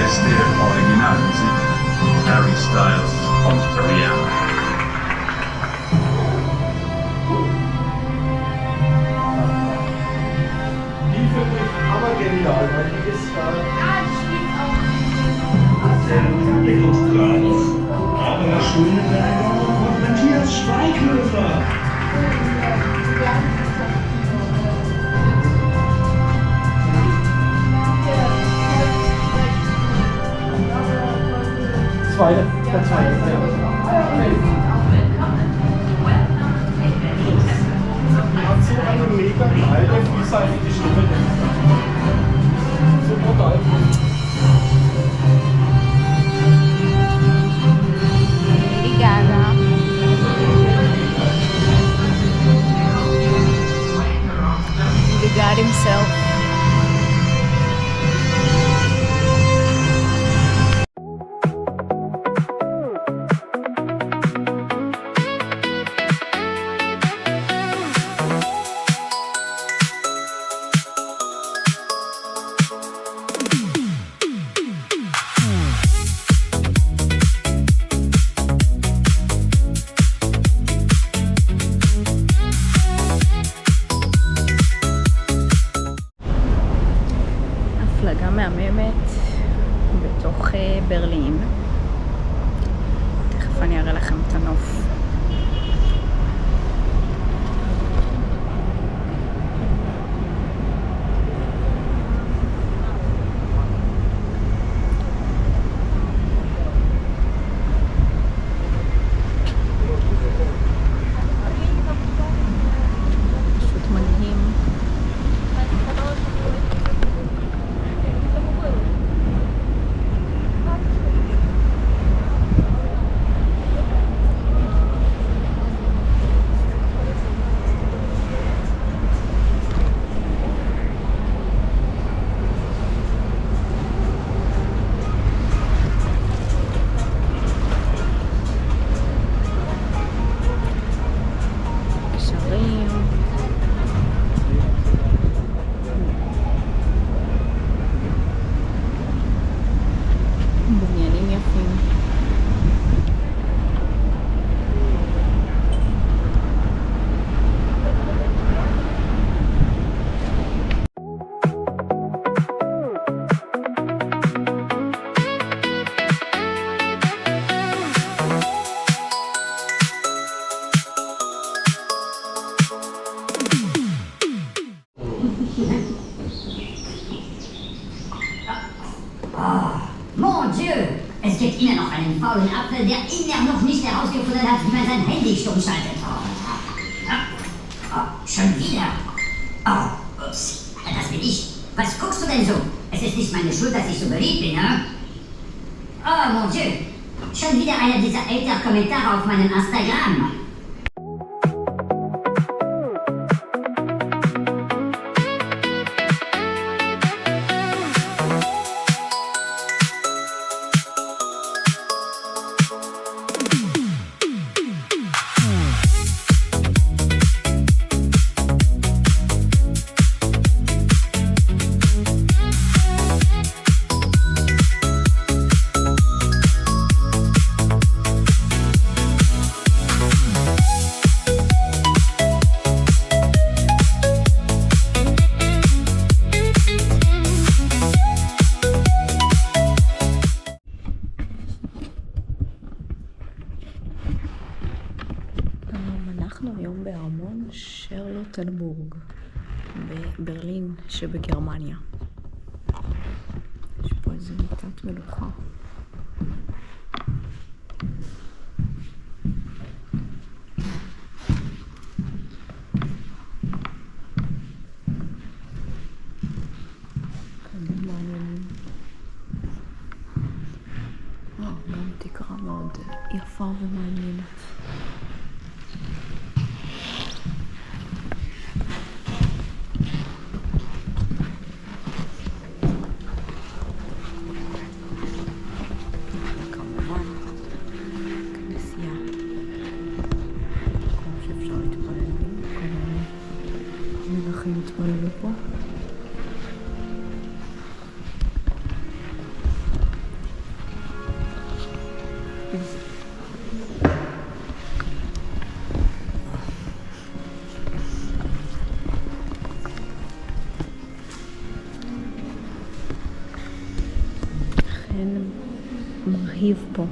beste Originalmusik. Harry Styles und Rihanna. Die finde ich aber genial, weil die ist Entwicklungsgrad. Aber Schulberger und Matthias Schweighöfer. der zweite. Ja. Hat so eine mega geile, vielseitige Stimme. So brutal. Lady Gaga. The God himself. הפלגה מהממת בתוך ברלין. תכף אני אראה לכם את הנוף. פשוט מדהים. בניינים יפים. Mon Dieu! Es gibt immer noch einen faulen Apfel, der immer noch nicht herausgefunden hat, wie man sein Handy stumm schaltet. Schon wieder? Oh, ups. Das bin ich. Was guckst du denn so? Es ist nicht meine Schuld, dass ich so beliebt bin, ne? Oh, mon Dieu! Schon wieder einer dieser älteren Kommentare auf meinem Instagram. אנחנו היום בארמון שרלוטנבורג בברלין שבגרמניה. יש פה איזה מיטת מלוכה. כאן מעניינים. גם תקרה מאוד יפה ומעניינת. התפללו פה. כן מרהיב פה.